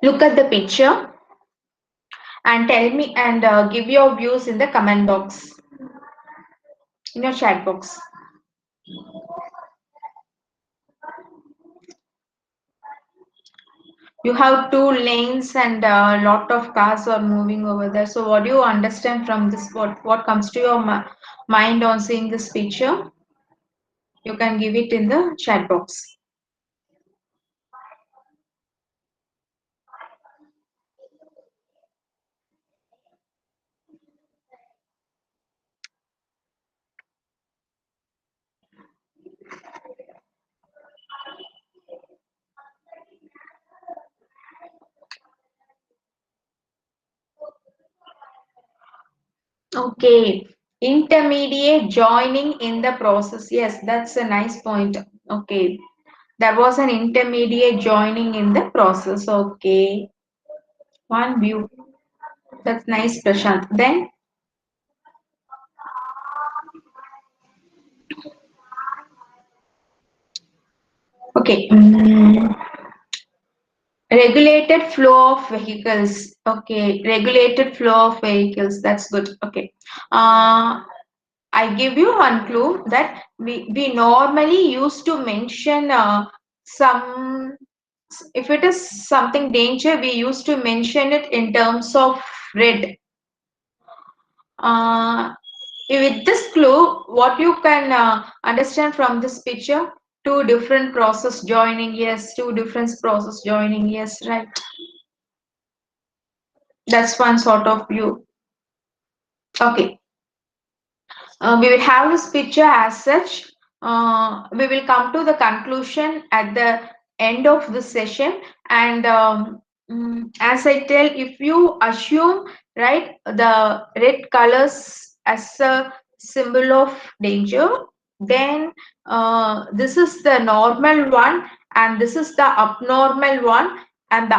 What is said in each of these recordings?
Look at the picture and tell me and give your views in the comment box, in your chat box. You have two lanes and a lot of cars are moving over there. So what do you understand from this? What comes to your mind on seeing this picture? You can give it in the chat box. Okay, intermediate joining in the process. Yes, that's a nice point. Okay, there was an intermediate joining in the process. Okay, one view. That's nice, Prashant. Then, okay, regulated flow of vehicles. Okay, regulated flow of vehicles. That's good. Okay. I give you one clue that we normally used to mention some, if it is something danger, we used to mention it in terms of red. Uh, with this clue, what you can understand from this picture, two different process joining, yes, two different process joining, yes, right. That's one sort of view. Okay. We will have this picture as such. We will come to the conclusion at the end of the session. And as I tell, if you assume, right, the red colors as a symbol of danger, then this is the normal one and this is the abnormal one. And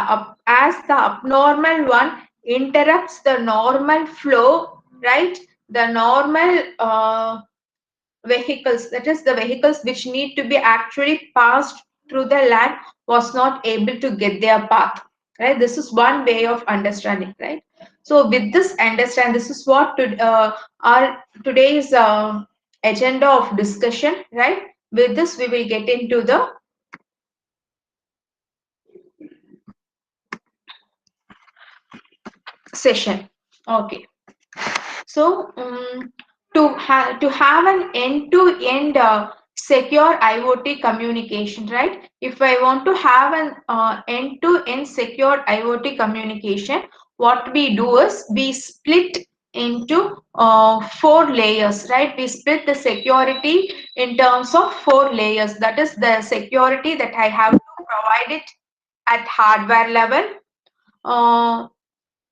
as the abnormal one interrupts the normal flow, right? The normal vehicles, that is the vehicles which need to be actually passed through the land, was not able to get their path, right? This is one way of understanding, right? So with this understand, this is what our today's agenda of discussion, right? With this we will get into the session. Okay. So to have an end-to-end secure IoT communication, right? If I want to have an end-to-end secure IoT communication, what we do is we split into four layers, right? We split the security in terms of four layers. That is the security that I have to provide it at hardware level. Uh,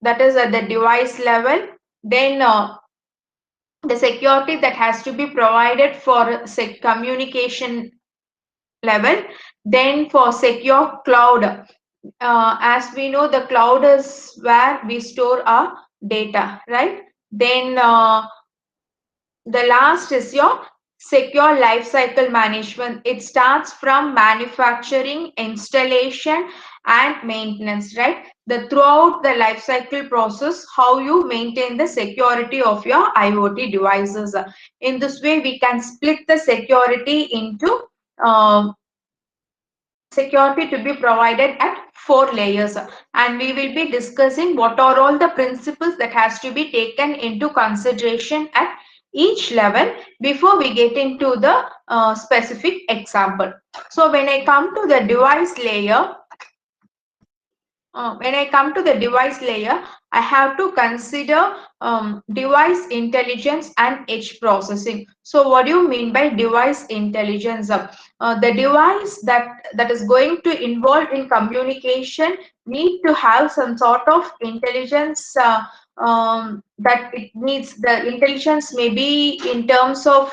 that is at the device level. Then the security that has to be provided for communication level. Then for secure cloud, as we know, the cloud is where we store our data, right? Then the last is your secure lifecycle management. It starts from manufacturing, installation, and maintenance, right? The throughout the lifecycle process, how you maintain the security of your IoT devices. In this way, we can split the security into security to be provided at four layers, and we will be discussing what are all the principles that has to be taken into consideration at each level before we get into the specific example. So when I come to the device layer, when I come to the device layer, I have to consider device intelligence and edge processing. So what do you mean by device intelligence? The device that is going to involve in communication need to have some sort of intelligence, that it needs. The intelligence may be in terms of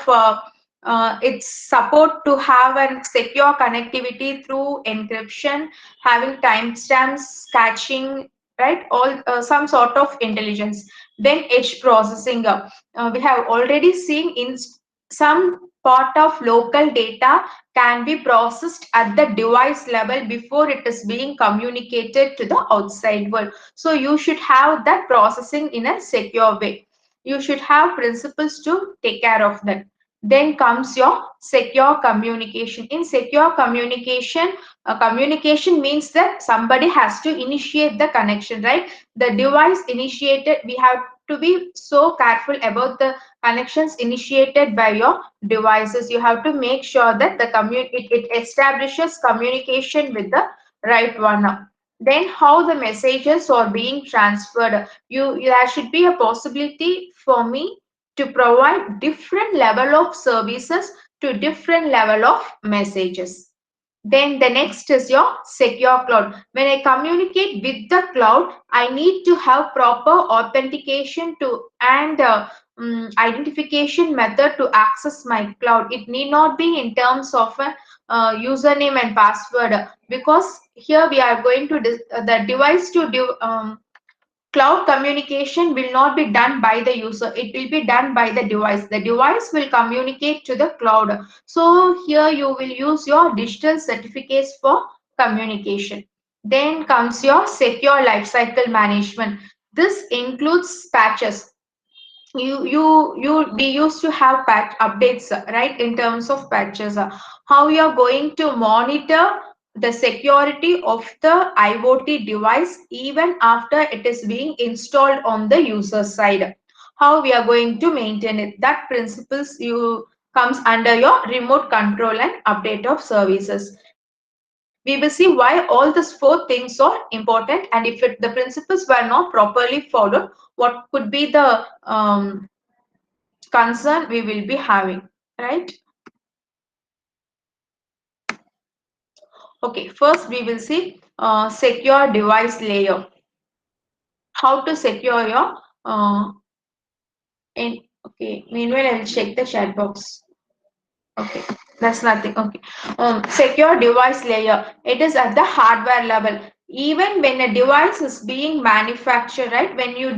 its support to have a secure connectivity through encryption, having timestamps, catching, right? All some sort of intelligence. Then edge processing. We have already seen in some part of local data can be processed at the device level before it is being communicated to the outside world. So you should have that processing in a secure way. You should have principles to take care of that. Then comes your secure communication. In secure communication, communication means that somebody has to initiate the connection, right? The device initiated, we have to be so careful about the connections initiated by your devices. You have to make sure that it establishes communication with the right one. Then how the messages are being transferred. There should be a possibility for me to provide different level of services to different level of messages. Then the next is your secure cloud. When I communicate with the cloud, I need to have proper authentication to and identification method to access my cloud. It need not be in terms of a username and password, because here we are going to the device to cloud communication will not be done by the user. It will be done by the device will communicate to the cloud. So here you will use your digital certificates for communication. Then comes your secure lifecycle management. This includes patches. You we used to have patch updates, right? In terms of patches, how you're going to monitor the security of the IoT device even after it is being installed on the user side, how we are going to maintain it. That principles you comes under your remote control and update of services. We will see why all these four things are important, and if the principles were not properly followed, what could be the concern we will be having, right? Okay, first we will see secure device layer. How to secure your in okay. Meanwhile, I will check the chat box. Okay, that's nothing. Okay. Secure device layer. It is at the hardware level. Even when a device is being manufactured, right? When you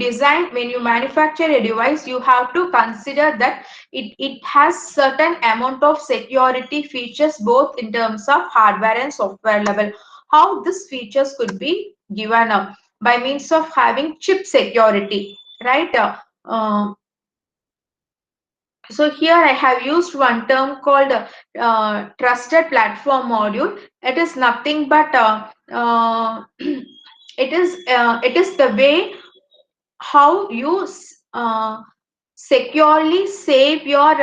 manufacture a device, you have to consider that it has certain amount of security features, both in terms of hardware and software level. How these features could be given up by means of having chip security, right? So here I have used one term called trusted platform module. It is nothing but it is the way how you securely save your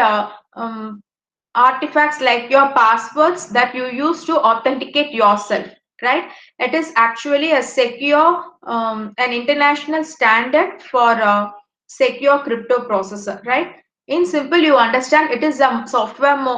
artifacts, like your passwords that you use to authenticate yourself, right? It is actually a secure an international standard for secure crypto processor, right? In simple, you understand, it is a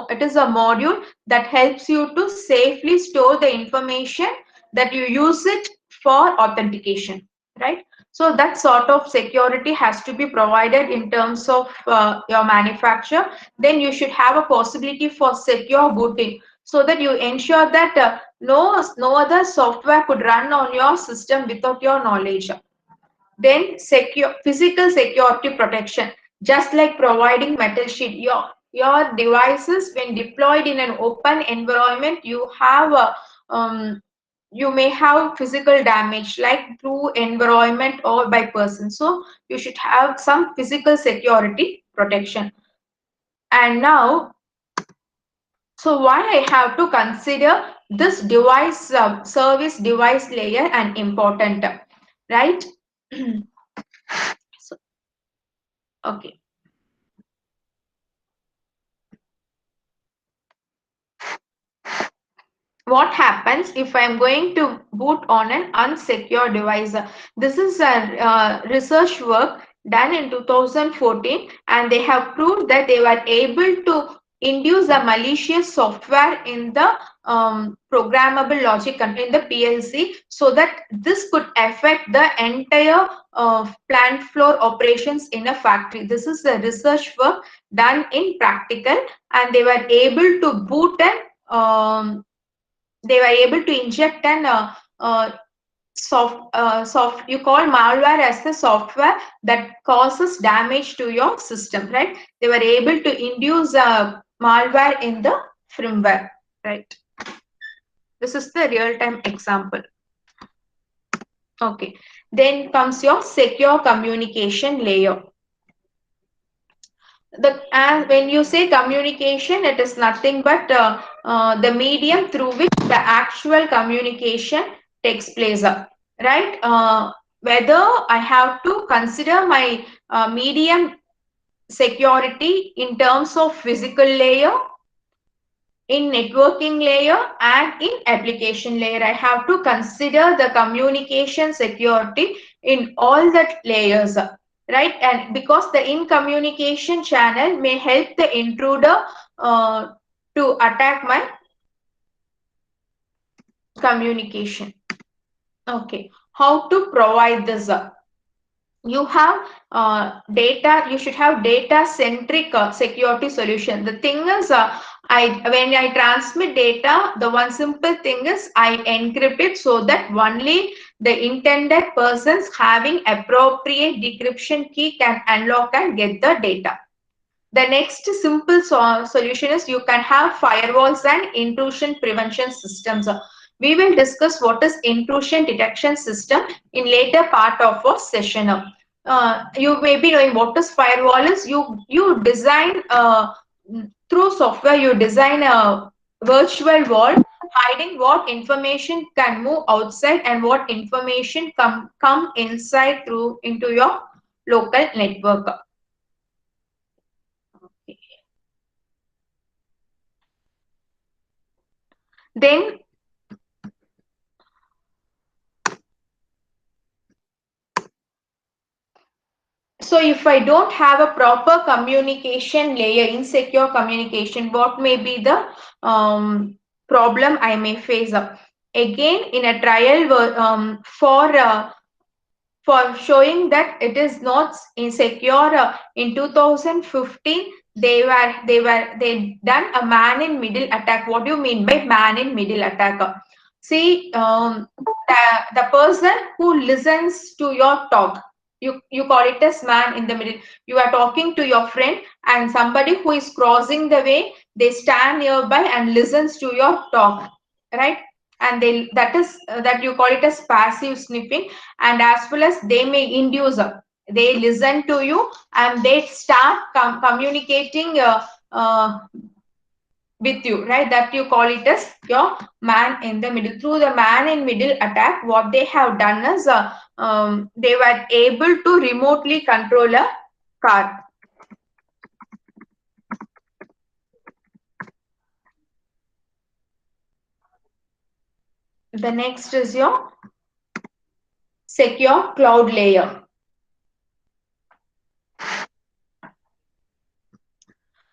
it is a module that helps you to safely store the information that you use it for authentication, right? So that sort of security has to be provided in terms of your manufacturer. Then you should have a possibility for secure booting, so that you ensure that no other software could run on your system without your knowledge. Then secure physical security protection, just like providing metal sheet. Your devices, when deployed in an open environment, you may have physical damage, like through environment or by person. So you should have some physical security protection. And now, so why I have to consider this device service device layer and important, right? So, okay. What happens if I'm going to boot on an unsecure device? This is a research work done in 2014, and they have proved that they were able to induce a malicious software in the programmable logic in the PLC, so that this could affect the entire plant floor operations in a factory. This is a research work done in practical, and they were able to boot an they were able to inject an you call malware as the software that causes damage to your system, right? They were able to induce malware in the firmware, right? This is the real-time example. Okay, then comes your secure communication layer. And when you say communication, it is nothing but the medium through which the actual communication takes place, right? Whether I have to consider my medium security in terms of physical layer, in networking layer, and in application layer. I have to consider the communication security in all that layers, right? And because the in communication channel may help the intruder uh, to attack my communication. Okay, how to provide this? You have data, you should have data centric security solution. The thing is, when I transmit data, the one simple thing is I encrypt it so that only the intended persons having appropriate decryption key can unlock and get the data. The next simple solution is you can have firewalls and intrusion prevention systems. We will discuss what is intrusion detection system in later part of our session. You may be knowing what is firewall is. You design through software. You design a virtual wall hiding what information can move outside and what information come inside through into your local network. Then, so if I don't have a proper communication layer, insecure communication, what may be the problem I may face? Again, in a trial for showing that it is not insecure, in 2015 they done a man in middle attack. What do you mean by man in middle attack? See, the person who listens to your talk, you call it as man in the middle. You are talking to your friend and somebody who is crossing the way, they stand nearby and listens to your talk, right? And they that you call it as passive sniffing. And as well as they may induce, they listen to you and they start communicating with you, right? That you call it as your man in the middle. Through the man in middle attack, what they have done is they were able to remotely control a car. The next is your secure cloud layer.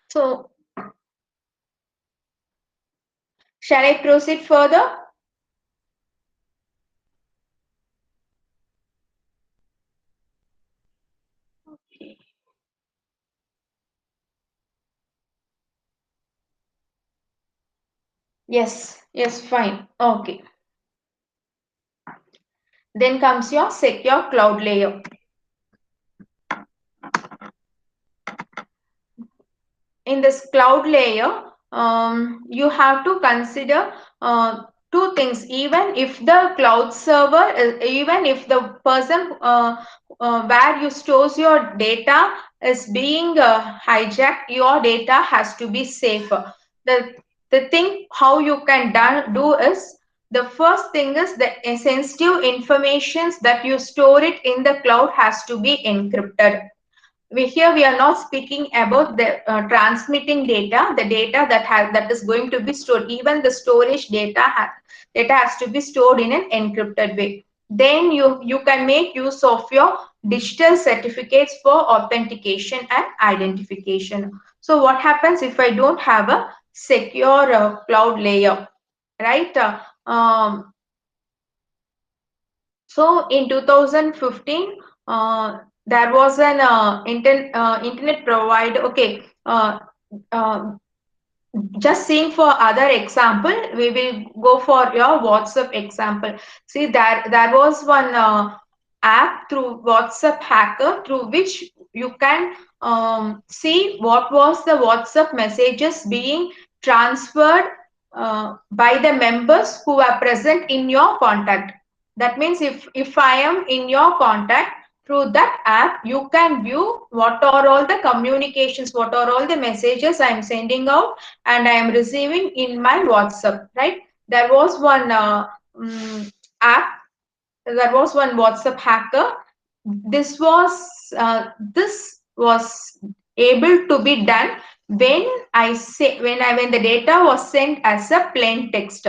So shall I proceed further? Yes, fine. Okay. Then comes your secure cloud layer. In this cloud layer, you have to consider two things. Even if the cloud server, even if the person where you stores your data is being hijacked, your data has to be safe. The thing how you can do is, the first thing is the sensitive informations that you store it in the cloud has to be encrypted. We are not speaking about the transmitting data, the data that is going to be stored. Even the storage data has to be stored in an encrypted way. Then you can make use of your digital certificates for authentication and identification. So what happens if I don't have a secure cloud layer, right? So in 2015, there was an internet provider. Okay, uh, just seeing for other example, we will go for your WhatsApp example. See, there was one app through WhatsApp hacker through which you can see what was the WhatsApp messages being transferred by the members who are present in your contact. That means if I am in your contact, through that app you can view what are all the communications, what are all the messages I am sending out and I am receiving in my WhatsApp, right? There was one app, there was one WhatsApp hacker. This was able to be done when when the data was sent as a plain text.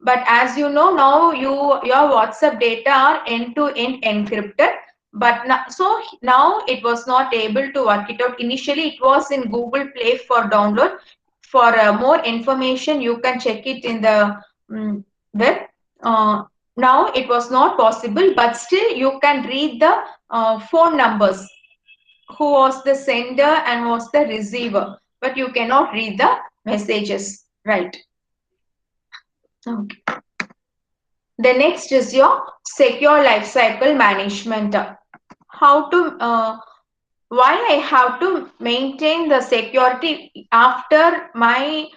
But as you know, now your WhatsApp data are end-to-end encrypted. But now, so now it was not able to work it out. Initially, it was in Google Play for download. For more information, you can check it in the web. Now it was not possible, but still you can read the phone numbers, who was the sender and was the receiver, but you cannot read the messages, right? Okay. The next is your secure lifecycle management. How to why I have to maintain the security after my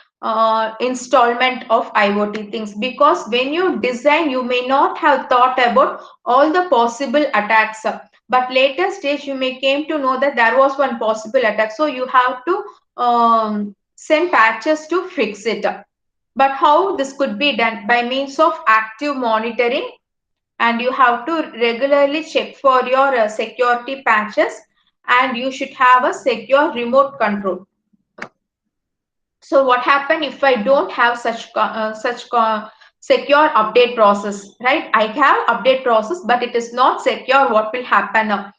installment of IoT things, because when you design, you may not have thought about all the possible attacks, but later stage you may came to know that there was one possible attack, so you have to send patches to fix it. But how this could be done? By means of active monitoring, and you have to regularly check for your security patches, and you should have a secure remote control. So what happen if I don't have secure update process, right? I have update process, but it is not secure. What will happen now?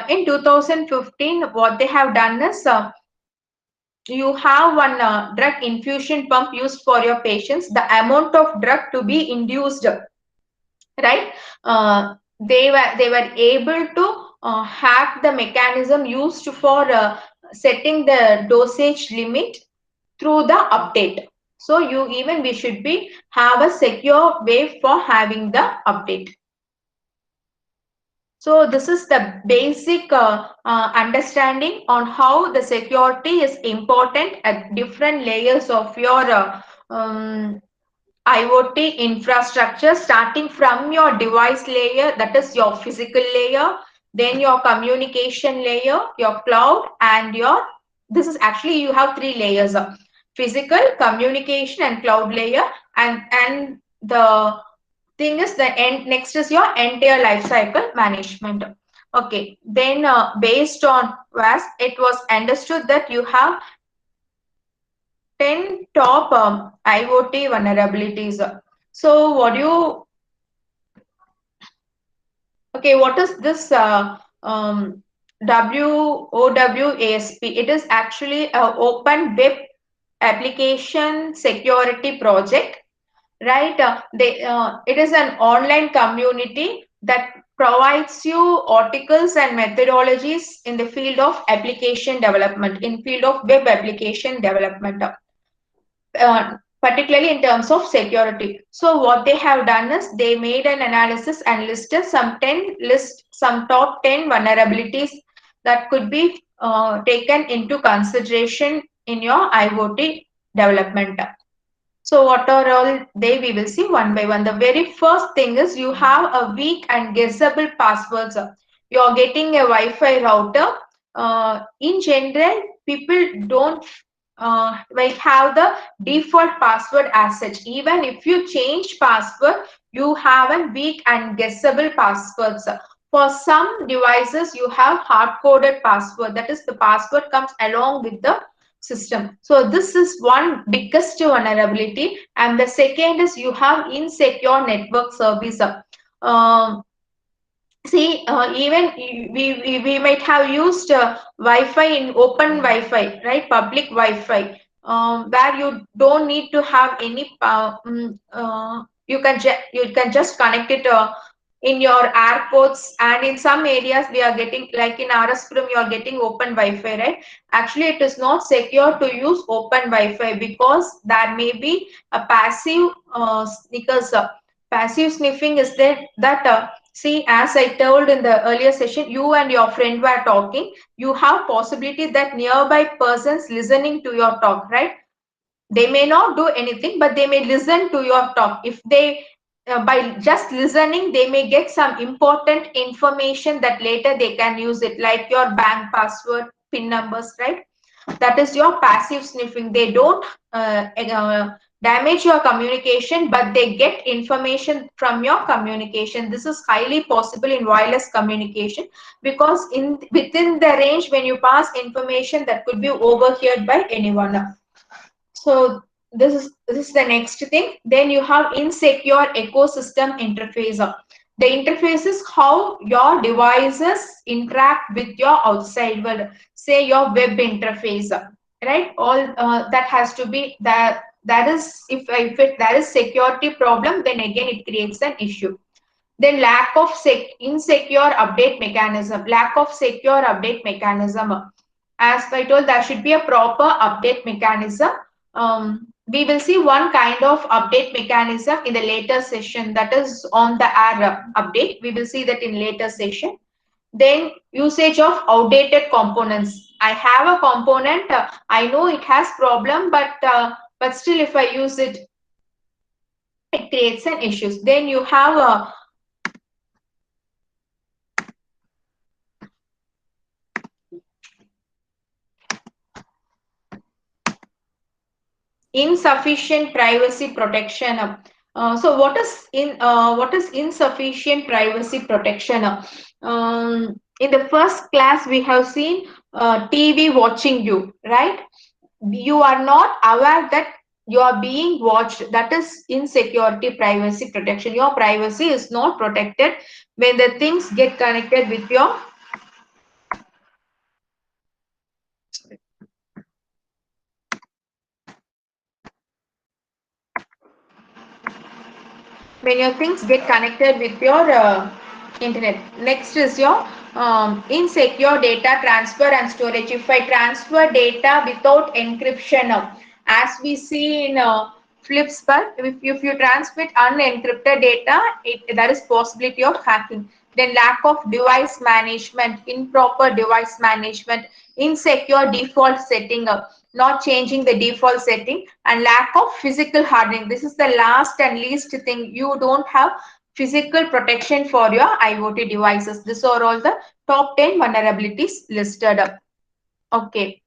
In 2015, what they have done is you have one drug infusion pump used for your patients. The amount of drug to be induced, right? They were able to hack the mechanism used for setting the dosage limit through the update. So we should be have a secure way for having the update. So this is the basic understanding on how the security is important at different layers of your IoT infrastructure, starting from your device layer, that is your physical layer, then your communication layer, your cloud, and your, this is actually you have three layers of physical, communication, and cloud layer, and the thing is the end, next is your entire life cycle management. Okay, then based on WAS, it was understood that you have 10 top IoT vulnerabilities. So what do you, okay, what is this WOWASP? It is actually an open web application security project, right? It is an online community that provides you articles and methodologies in the field of application development, in field of web application development. Particularly in terms of security. So what they have done is they made an analysis and listed some top 10 vulnerabilities that could be taken into consideration in your IoT development. So what are all they, we will see one by one. The very first thing is you have a weak and guessable passwords. You are getting a Wi-Fi router. In general, people don't like have the default password as such. Even if you change password, you have a weak and guessable passwords. For some devices, you have hard-coded password. That is, the password comes along with the system. So this is one biggest vulnerability, and the second is you have insecure network service. See, even we might have used Wi-Fi in open Wi-Fi, right? Public Wi-Fi, where you don't need to have any. You can just connect it in your airports, and in some areas we are getting, like in Araspuram you are getting open Wi-Fi, right? Actually it is not secure to use open Wi-Fi because there may be a passive sneakers. Passive sniffing is that see, as I told in the earlier session, you and your friend were talking, you have possibility that nearby persons listening to your talk, right? They may not do anything, but they may listen to your talk. If they by just listening, they may get some important information that later they can use it, like your bank password, pin numbers, right? That is your passive sniffing. They don't damage your communication, but they get information from your communication. This is highly possible in wireless communication, because in within the range when you pass information, that could be overheard by anyone. So this is the next thing. Then you have insecure ecosystem interface. The interface is how your devices interact with your outside world. Say your web interface, right? All that has to be that. That is, if there is security problem, then again it creates an issue. Then lack of insecure update mechanism. Lack of secure update mechanism. As I told, there should be a proper update mechanism. We will see one kind of update mechanism in the later session, that is on the air update. We will see that in later session. Then usage of outdated components. I have a component, I know it has problem, but still if I use it, it creates an issues. Then you have a insufficient privacy protection. So what is insufficient privacy protection? In the first class we have seen TV watching you, right? You are not aware that you are being watched. That is insecurity privacy protection. Your privacy is not protected when the things get connected with your, when your things get connected with your internet. Next is your insecure data transfer and storage. If I transfer data without encryption, as we see in Flipsper, if you transmit unencrypted data, there is possibility of hacking. Then lack of device management, improper device management, insecure default setting up, not changing the default setting, and lack of physical hardening. This is the last and least thing. You don't have physical protection for your IoT devices. These are all the top 10 vulnerabilities listed up. Okay.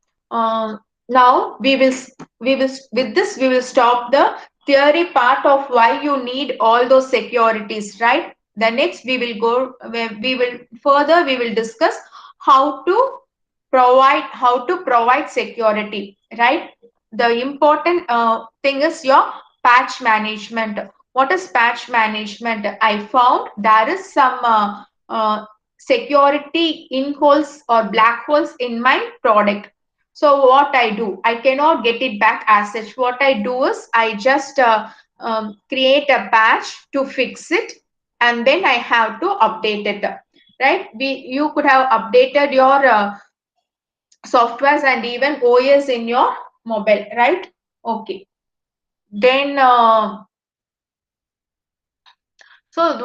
Now we will with this we will stop the theory part of why you need all those securities, right? The next we will go where we will discuss how to provide security, right? The important thing is your patch management. What is patch management? I found there is some security in holes or black holes in my product. So what I do, I cannot get it back as such. What I do is I just create a patch to fix it, and then I have to update it, right? You could have updated your softwares and even OS in your mobile, right? Okay. Then so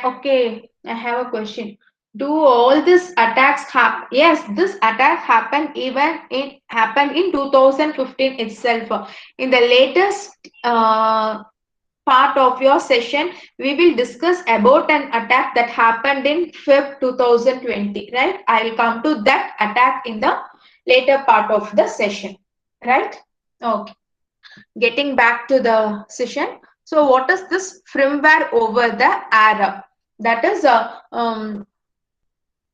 okay, I have a question. Do all these attacks happen? Yes, this attack happened, even it happened in 2015 itself. In the latest part of your session, we will discuss about an attack that happened in Feb 2020, right? I will come to that attack in the later part of the session, right? Okay. Getting back to the session. So what is this firmware over the air? That is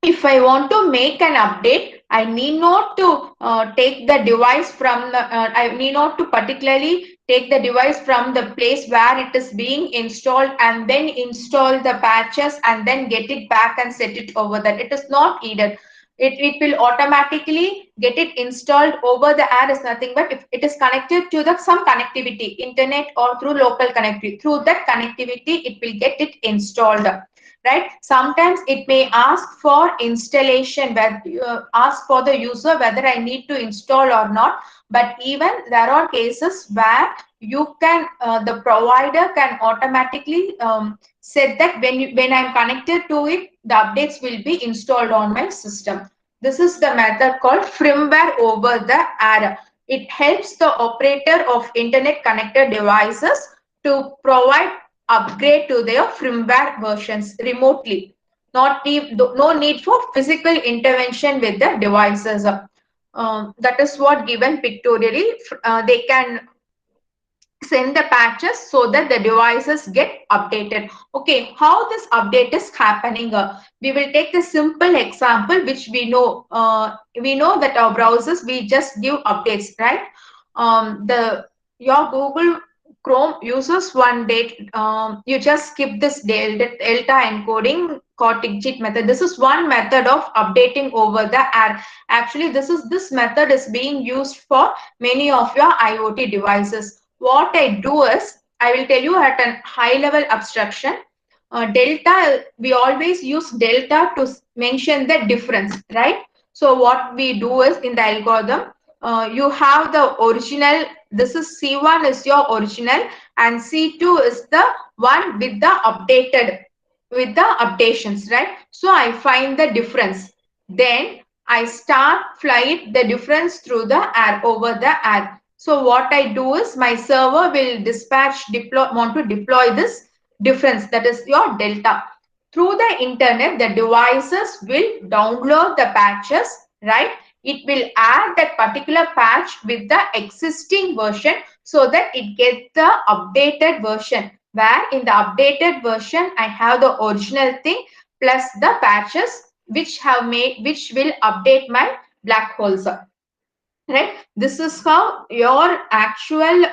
if I want to make an update, I need not to take the device from the, I need not to particularly take the device from the place where it is being installed and then install the patches and then get it back and set it over that. It is not needed. It will automatically get it installed over the air. Is nothing but if it is connected to the some connectivity, internet or through local connectivity, through that connectivity it will get it installed, right? Sometimes it may ask for installation, where ask for the user whether I need to install or not. But even there are cases where you can the provider can automatically set that when I'm connected to it, the updates will be installed on my system. This is the method called firmware over the air. It helps the operator of internet connected devices to provide upgrade to their firmware versions remotely. No need for physical intervention with the devices. That is what given pictorially. They can send the patches so that the devices get updated. Okay, how this update is happening? We will take the simple example which we know that our browsers we just give updates, right? The your Google Chrome uses one date. You just skip this delta encoding digit method. This is one method of updating over the air. Actually, this method is being used for many of your IoT devices. What I do is, I will tell you at a high level abstraction. Delta, we always use delta to mention the difference, right? So what we do is in the algorithm, you have the original, this is C1 is your original and C2 is the one with the updated, with the updations, right? So I find the difference. Then I start flight the difference through the air over the air. So what I do is my server will dispatch want to deploy this difference, that is your delta. Through the internet, the devices will download the patches, right? It will add that particular patch with the existing version so that it gets the updated version. Where in the updated version, I have the original thing plus the patches which will update my black holes, right? This is how your actual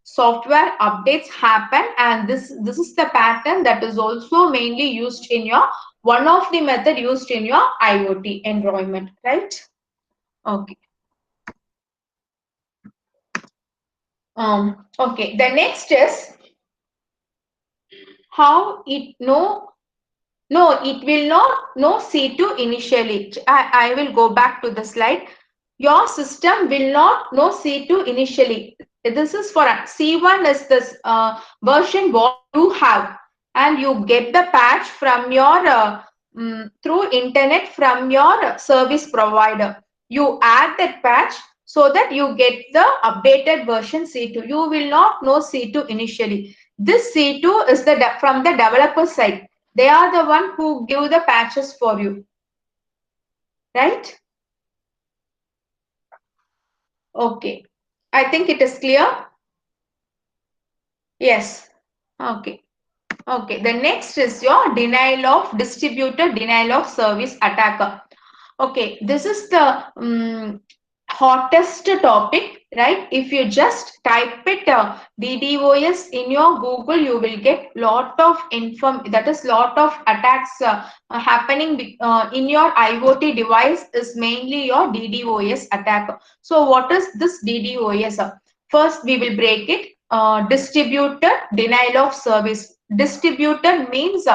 software updates happen, and this is the pattern that is also mainly used in your one of the method used in your IoT environment, right? Okay. Okay, the next is how it no, it will not know C2 initially. I will go back to the slide. Your system will not know C2 initially. This is for C1 is this version what you have, and you get the patch from your through internet from your service provider. You add that patch so that you get the updated version C2. You will not know C2 initially. This C2 is the from the developer side. They are the one who give the patches for you, right? Okay. I think it is clear. Yes. Okay. Okay. The next is your distributed denial of service attacker. Okay, this is the hottest topic, right? If you just type it DDoS in your Google, you will get lot of that is lot of attacks happening in your IoT device is mainly your DDoS attack. So what is this DDoS? First, we will break it. Distributed denial of service. Distributed means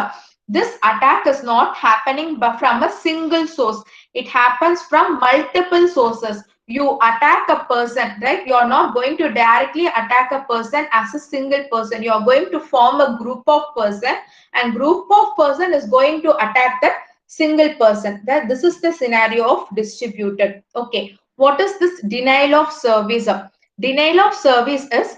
this attack is not happening from a single source. It happens from multiple sources. You attack a person, right? You are not going to directly attack a person as a single person. You are going to form a group of person, and group of person is going to attack that single person. That this is the scenario of distributed. Okay, what is this denial of service? Denial of service is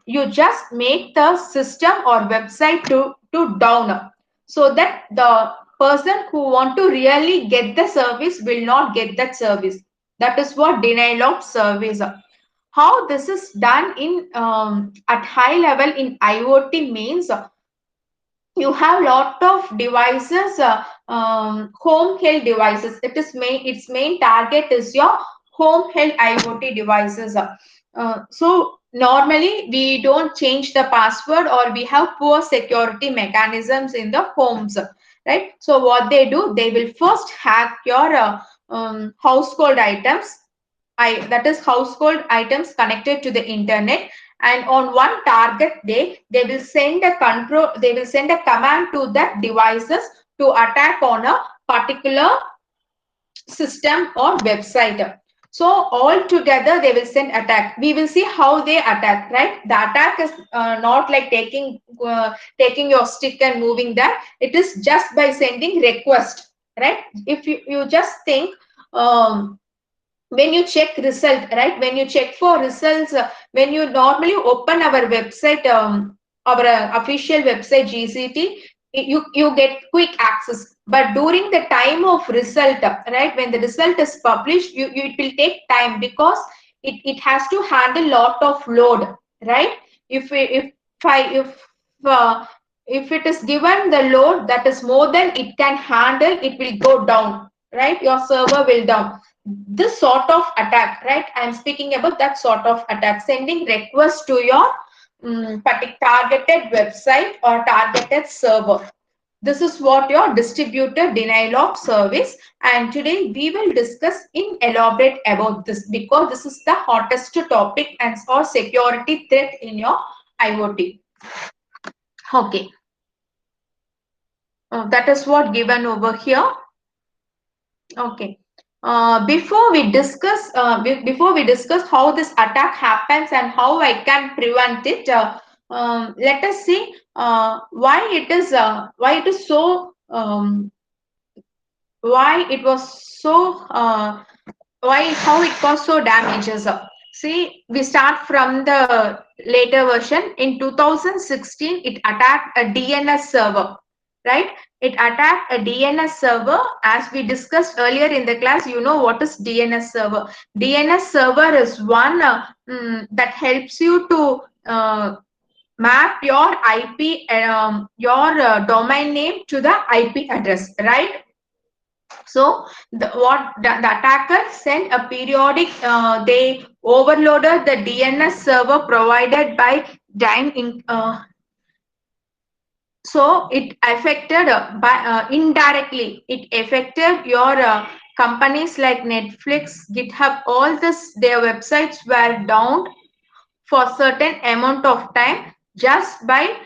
you just make the system or website to down so that the person who want to really get the service will not get that service. That is what denial of service. How this is done in at high level in IoT means you have lot of devices, home health devices. Its main target is your home health IoT devices. So normally we don't change the password or we have poor security mechanisms in the homes, right? So what they do, they will first hack your household items. That is household items connected to the internet, and on one target day they will send a command to that devices to attack on a particular system or website. So all together they will send attack. We will see how they attack, right? The attack is not like taking your stick and moving that. It is just by sending request, right? If you just think, when you check result, right, when you check for results, when you normally open our website, our official website GCT, you get quick access. But during the time of result, right, when the result is published, it will take time, because it has to handle lot of load, right? If i if if uh, if it is given the load that is more than it can handle, it will go down, right? Your server will down. This sort of attack, right? I'm speaking about that sort of attack, sending requests to your targeted website or targeted server. This is what your distributed denial of service. And today we will discuss in elaborate about this, because this is the hottest topic and or security threat in your IoT. Okay, that is what given over here. Okay. Before we discuss how this attack happens and how I can prevent it, let us see why it is so why it was so why how it caused so damages. See, we start from the later version. In 2016, it attacked a DNS server, right? It attacked a DNS server. As we discussed earlier in the class, you know what is DNS server. DNS server is one that helps you to map your IP, your domain name to the IP address, right? So the attacker sent a periodic, they overloaded the DNS server provided by Dime Inc. So it affected indirectly, it affected your companies like Netflix, GitHub, all this, their websites were down for certain amount of time, just by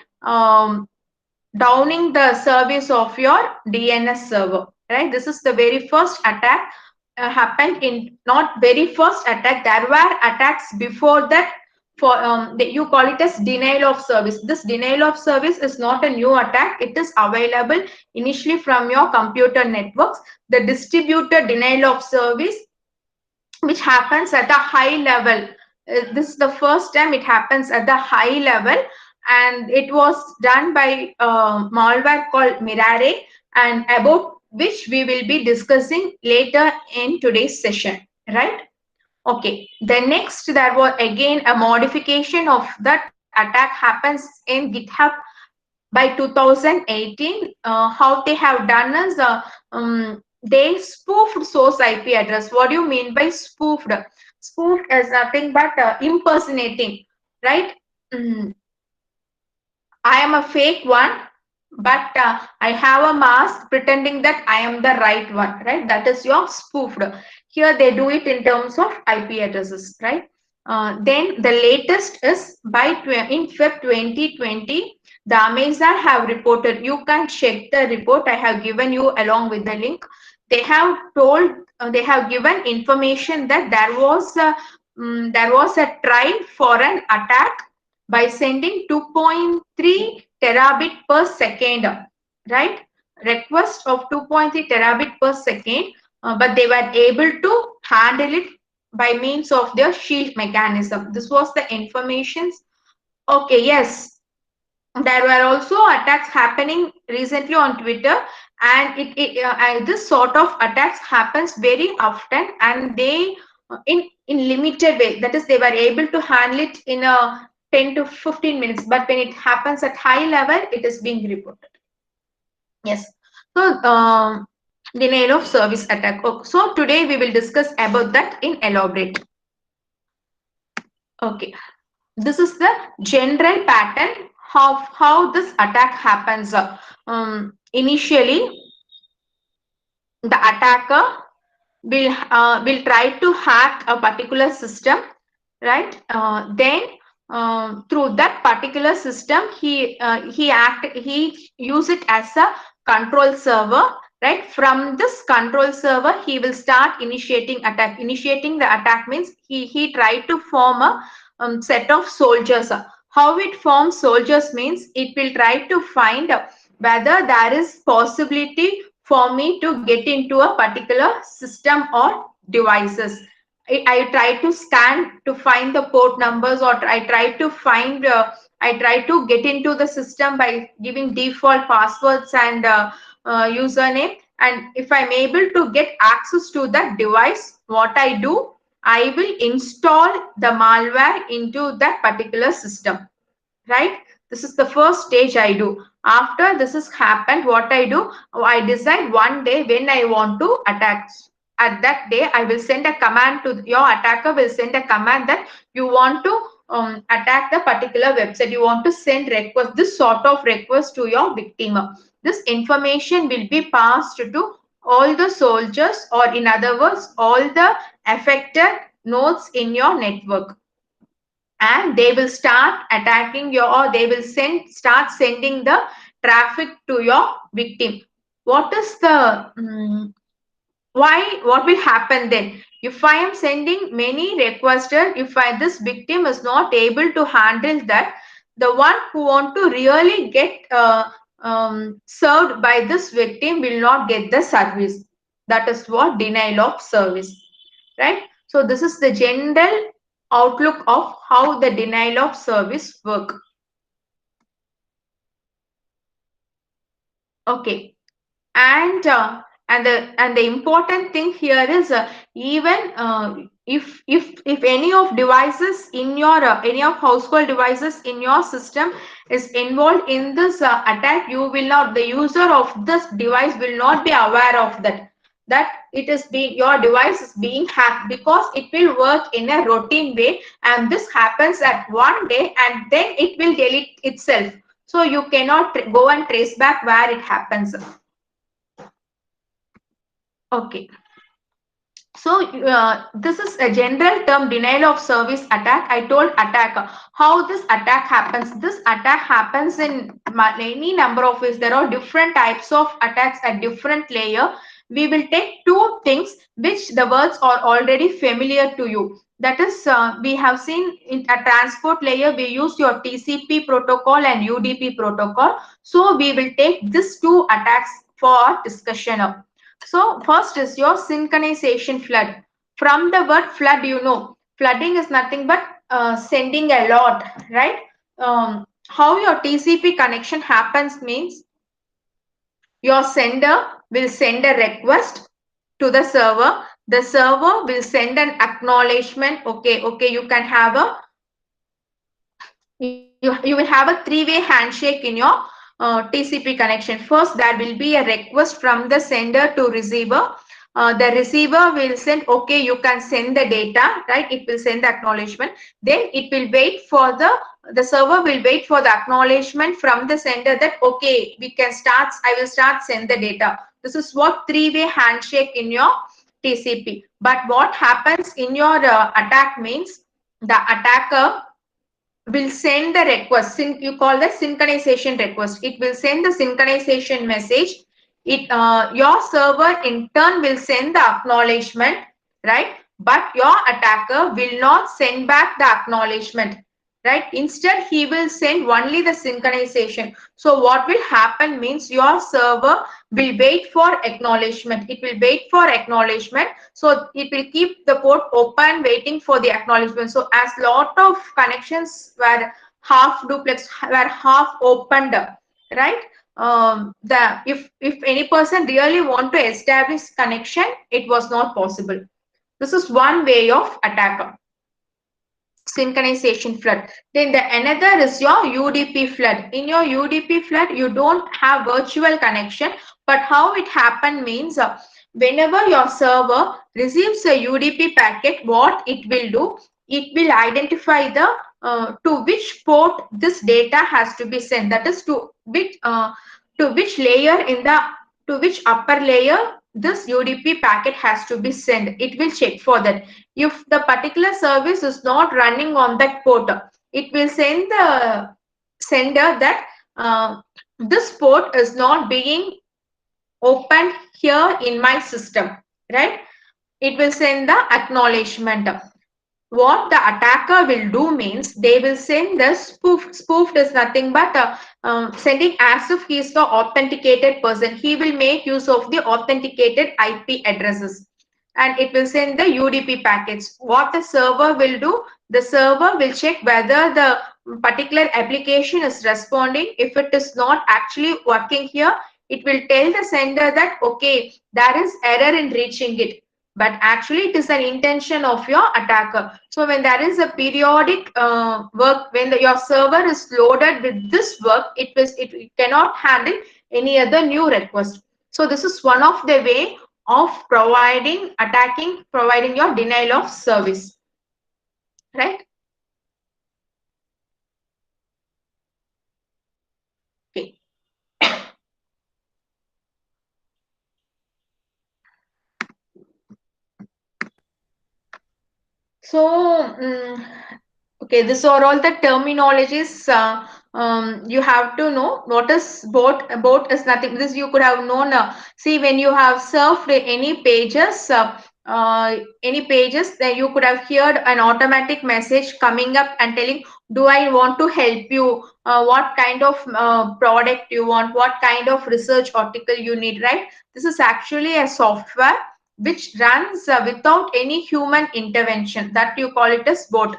downing the service of your DNS server, right? This is the very first attack happened in, not very first attack, there were attacks before that. For you call it as denial of service. This denial of service is not a new attack. It is available initially from your computer networks. The distributed denial of service, which happens at a high level. This is the first time it happens at the high level, and it was done by malware called Mirare, and about which we will be discussing later in today's session, right? Okay, the next, there was again a modification of that attack happens in GitHub by 2018. How they have done is, they spoofed source IP address. What do you mean by spoofed? Spoofed is nothing but impersonating, right? Mm, I am a fake one, but I have a mask pretending that I am the right one, right? That is your spoofed. Here they do it in terms of IP addresses, right? Then the latest is in Feb 2020, the Amazon have reported. You can check the report. I have given you along with the link. They have told, they have given information that there was a trial for an attack by sending 2.3 terabit per second, right? Request of 2.3 terabit per second, but they were able to handle it by means of their shield mechanism. This was the informations. Okay, yes. There were also attacks happening recently on Twitter, and this sort of attacks happens very often, and they in limited way. That is, they were able to handle it in a 10 to 15 minutes, but when it happens at high level, it is being reported. Yes. So denial of service attack. Okay. So today we will discuss about that in elaborate. Okay. This is the general pattern, how this attack happens. Initially, the attacker will try to hack a particular system, right? Then through that particular system, he use it as a control server, right? From this control server, he will start initiating attack. Initiating the attack means he tried to form a set of soldiers. How it forms soldiers means it will try to find whether there is possibility for me to get into a particular system or devices. I try to scan to find the port numbers, or I try to find I try to get into the system by giving default passwords and username. And if I'm able to get access to that device, what I do, I will install the malware into that particular system, right? This is the first stage I do. After this has happened, what I do, I decide one day when I want to attack. At that day, I will send a command to your attacker, will send a command that you want to attack the particular website. You want to send request, this sort of request to your victim. This information will be passed to all the soldiers, or in other words, all the affected nodes in your network, and they will start attacking your, or they will start sending the traffic to your victim. What is the what will happen then? If I am sending many requesters, if this victim is not able to handle that, the one who want to really get served by this victim will not get the service. That is what denial of service, right? So this is the general outlook of how the denial of service work. Okay. And the important thing here is, even if any of devices in your any of household devices in your system is involved in this attack, you will not, the user of this device will not be aware of that it is being, your device is being hacked, because it will work in a routine way, and this happens at one day and then it will delete itself. So you cannot go and trace back where it happens. Okay. So this is a general term, denial of service attack. I told attack. How this attack happens? This attack happens in any number of ways. There are different types of attacks at different layer. We will take two things which the words are already familiar to you. That is, we have seen in a transport layer, we use your TCP protocol and UDP protocol. So we will take these two attacks for discussion. So first is your synchronization flood. From the word flood, you know, flooding is nothing but sending a lot, right? How your TCP connection happens means, your sender will send a request to the server. The server will send an acknowledgement. Okay, you can have a, you will have a three-way handshake in your TCP connection. First, there will be a request from the sender to receiver. The receiver will send, okay, you can send the data, right? It will send the acknowledgement. Then it will wait for the server will wait for the acknowledgement from the sender that, okay, we can start, I will start send the data. This is what three-way handshake in your TCP. But what happens in your attack means, the attacker will send the request. You call the synchronization request. It will send the synchronization message. Your server in turn will send the acknowledgement, right? But your attacker will not send back the acknowledgement, right? Instead, he will send only the synchronization. So what will happen means, your server will wait for acknowledgement. It will wait for acknowledgement. So it will keep the port open waiting for the acknowledgement. So as lot of connections were half duplex, were half opened, right? The if any person really want to establish connection, it was not possible. This is one way of attacker. Synchronization flood. Then the another is your UDP flood. In your UDP flood, you don't have virtual connection, but how it happen means, whenever your server receives a UDP packet, what it will do, it will identify the to which port this data has to be sent. That is to which layer in the to which upper layer this UDP packet has to be sent. It will check for that. If the particular service is not running on that port, it will send the sender that this port is not being opened here in my system, right? It will send the acknowledgement. What the attacker will do means they will send the spoofed is nothing but sending as if he is the authenticated person. He will make use of the authenticated IP addresses and it will send the UDP packets. What the server will do, the server will check whether the particular application is responding. If it is not actually working here, it will tell the sender that okay, there is error in reaching it, but actually it is an intention of your attacker. So when there is a periodic work, when your server is loaded with this work, it cannot handle any other new request. So this is one of the way of providing your denial of service, right? Okay. So, okay, these are all the terminologies. You have to know what is bot. Bot is nothing. This you could have known. See, when you have surfed any pages, then you could have heard an automatic message coming up and telling, "Do I want to help you? What kind of product you want? What kind of research article you need?" Right? This is actually a software which runs without any human intervention. That you call it as bot.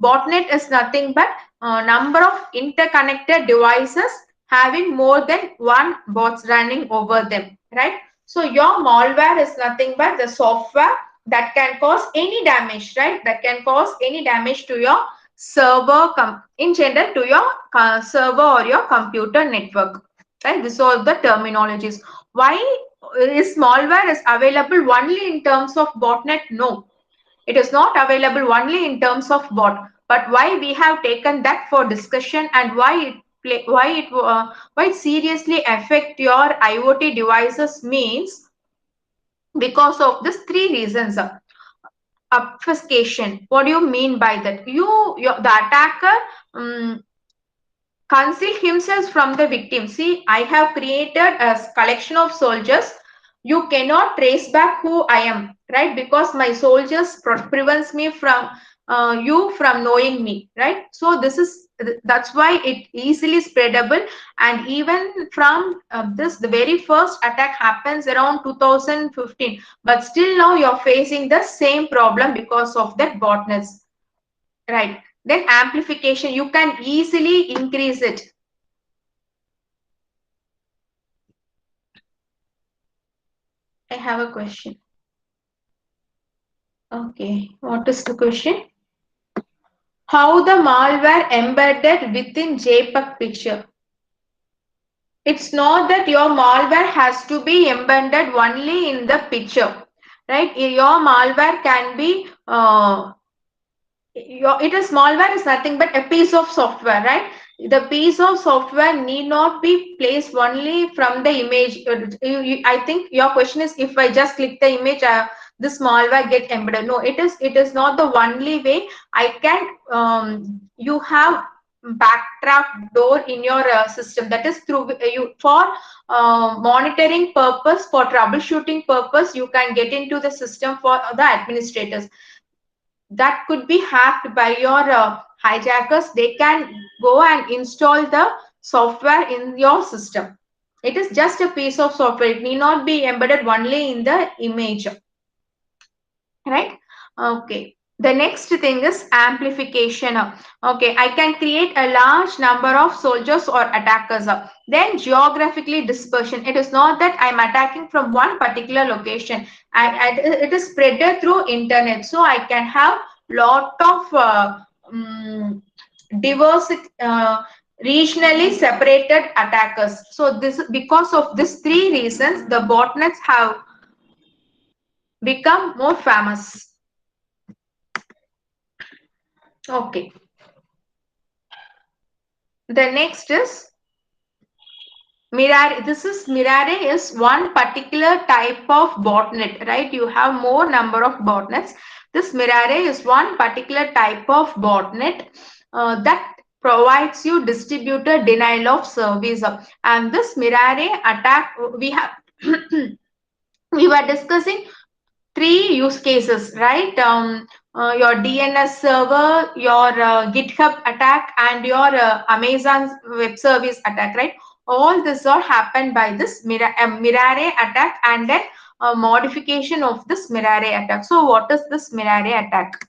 Botnet is nothing but a number of interconnected devices having more than one bots running over them, right? So your malware is nothing but the software that can cause any damage, right? That can cause any damage to your server, in general to your server or your computer network, right? These are the terminologies. Why is malware is available only in terms of botnet? No, it is not available only in terms of bot. But why we have taken that for discussion and why it seriously affect your IoT devices means because of these three reasons. Obfuscation. What do you mean by that? The attacker conceal himself from the victim. See, I have created a collection of soldiers. You cannot trace back who I am, right? Because my soldiers prevents me from you from knowing me, right? So that's why it easily spreadable. And even from the very first attack happens around 2015, but still now you're facing the same problem because of that botnets, right? Then amplification, you can easily increase it. I have a question. Okay, what is the question? How the malware embedded within JPEG picture? It's not that your malware has to be embedded only in the picture, right? Your malware can be it is malware is nothing but a piece of software, right? The piece of software need not be placed only from the image. I think your question is, if I just click the image, this malware get embedded. No, it is not the only way. I can you have backtrap door in your system, that is through you for monitoring purpose, for troubleshooting purpose, you can get into the system for the administrators that could be hacked by your hijackers. They can go and install the software in your system. It is just a piece of software. It need not be embedded only in the image, right? Okay. The next thing is amplification. Okay, I can create a large number of soldiers or attackers. Then geographically dispersion. It is not that I'm attacking from one particular location. It is spread through internet. So I can have lot of diverse, regionally separated attackers. So this, because of these three reasons, the botnets have become more famous. Okay. The next is Mirare. This is Mirare is one particular type of botnet, right? You have more number of botnets. This Mirare is one particular type of botnet that provides you distributed denial of service. And this Mirare attack, we have we were discussing three use cases, right? Your DNS server, your GitHub attack, and your Amazon Web Service attack, right? All this all happened by this Mirare attack and then a modification of this Mirare attack. So, what is this Mirare attack?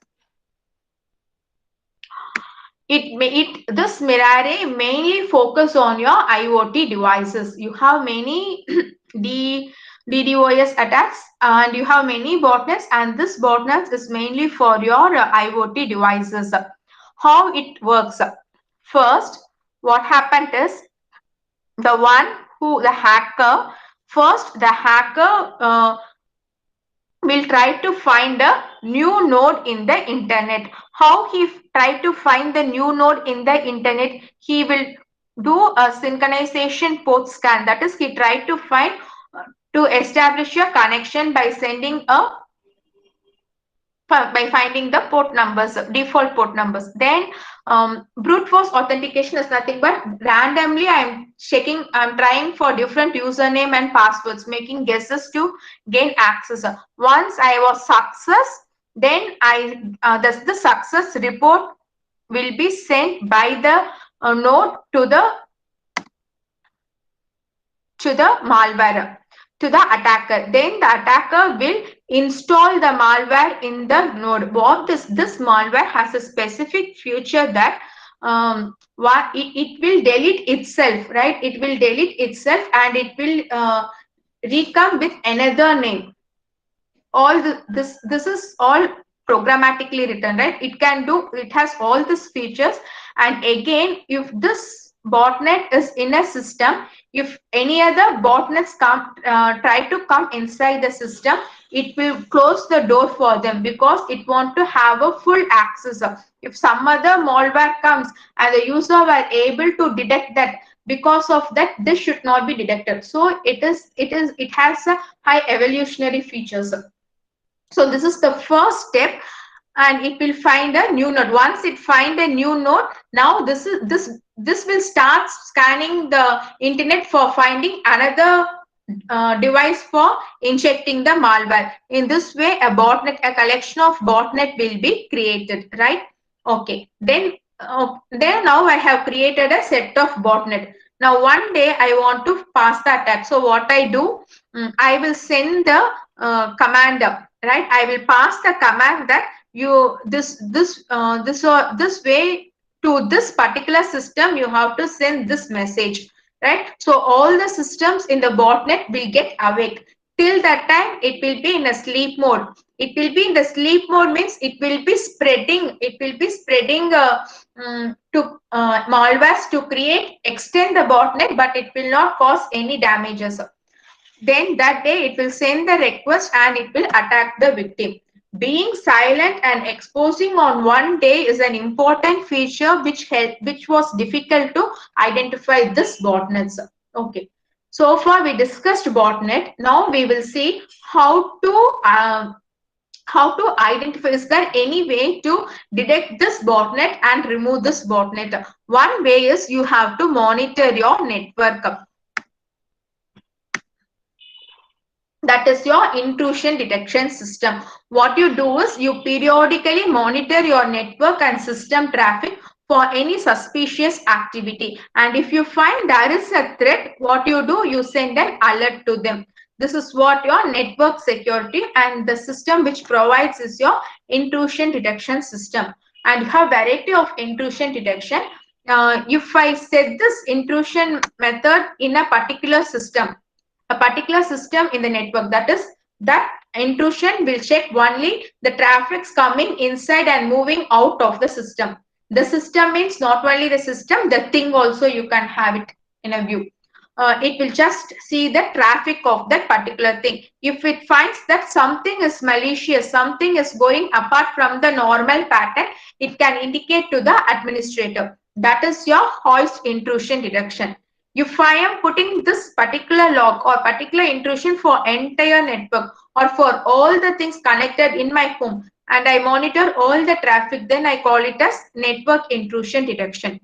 This Mirare mainly focus on your IoT devices. You have many DDoS attacks and you have many botnets, and this botnet is mainly for your IoT devices. How it works? First, what happened is the hacker, first the hacker will try to find a new node in the internet. How he try to find the new node in the internet? He will do a synchronization port scan. That is, he tried to find to establish a connection by sending a by finding the port numbers, default port numbers. Then brute force authentication is nothing but randomly I'm trying for different username and passwords, making guesses to gain access. Once I was success, then the success report will be sent by the node to the malware, to the attacker. Then the attacker will install the malware in the node. What this malware has a specific feature that it will delete itself, right? It will delete itself and it will recome with another name. All this is all programmatically written, right? It has all these features. And again, if this botnet is in a system, if any other botnets try to come inside the system, it will close the door for them because it want to have a full access. If some other malware comes and the user were able to detect that, because of that this should not be detected. So it has a high evolutionary features. So this is the first step, and it will find a new node. Once it find a new node, now this will start scanning the internet for finding another device for injecting the malware. In this way, a collection of botnet will be created, right? Okay. Then now I have created a set of botnet. Now one day I want to pass the attack. So what I do, I will send the command, right? I will pass the command that this way to this particular system you have to send this message, right? So all the systems in the botnet will get awake. Till that time it will be in a sleep mode. It will be in the sleep mode means it will be spreading to malwares to extend the botnet, but it will not cause any damages. Then that day it will send the request and it will attack the victim. Being silent and exposing on one day is an important feature which was difficult to identify this botnets. Okay. So far we discussed botnet. Now we will see how to identify. Is there any way to detect this botnet and remove this botnet? One way is you have to monitor your network. That is your intrusion detection system. What you do is you periodically monitor your network and system traffic for any suspicious activity. And if you find there is a threat, what you do, you send an alert to them. This is what your network security and the system which provides is your intrusion detection system. And you have variety of intrusion detection. If I set this intrusion method in a particular system in the network, that intrusion will check only the traffics coming inside and moving out of the system. The system means not only the system, the thing also you can have it in a view. It will just see the traffic of that particular thing. If it finds that something is malicious, something is going apart from the normal pattern, it can indicate to the administrator. That is your hoist intrusion detection. If I am putting this particular log or particular intrusion for entire network or for all the things connected in my home and I monitor all the traffic, then I call it as network intrusion detection.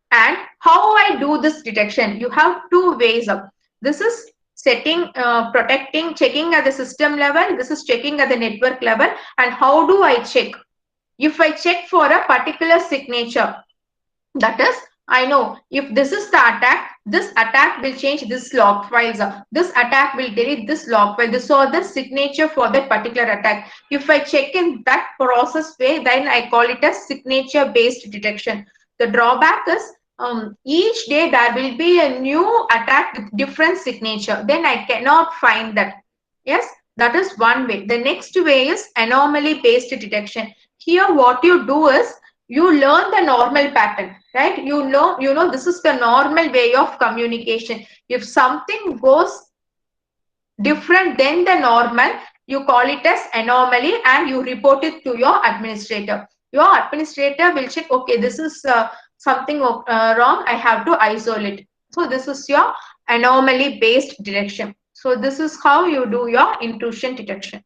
And how I do this detection? You have two ways of. This is setting, protecting, checking at the system level. This is checking at the network level. And how do I check? If I check for a particular signature, that is, I know if this is the attack, this attack will change this log files. This attack will delete this log file. This or the signature for that particular attack. If I check in that process way, then I call it as signature based detection. The drawback is each day there will be a new attack with different signature. Then I cannot find that. Yes, that is one way. The next way is anomaly based detection. Here what you do is you learn the normal pattern, right? You know this is the normal way of communication. If something goes different than the normal, you call it as anomaly and you report it to your administrator. Your administrator will check, okay, this is something wrong, I have to isolate. So this is your anomaly based detection. So this is how you do your intrusion detection.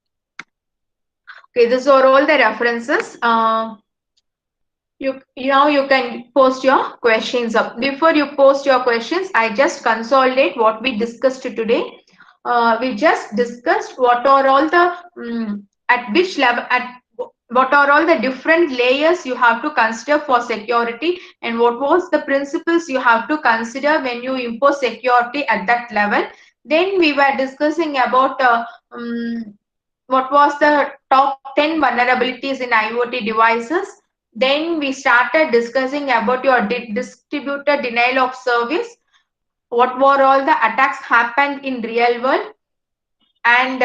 Okay, these are all the references. You now you can post your questions up. Before you post your questions, I just consolidate what we discussed today. We just discussed what are all the at which level, at what are all the different layers you have to consider for security, and what was the principles you have to consider when you impose security at that level. Then we were discussing about what was the top 10 vulnerabilities in IoT devices. Then we started discussing about your distributed denial of service. What were all the attacks happened in real world? And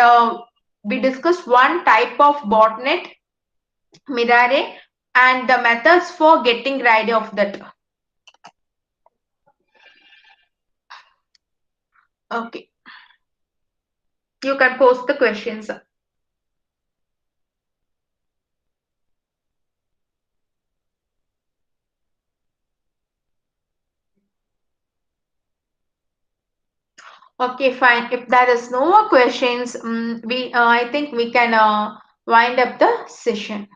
we discussed one type of botnet, Mirare, and the methods for getting rid of that. Okay, you can post the questions. Okay, fine. If there is no more questions, we I think we can wind up the session.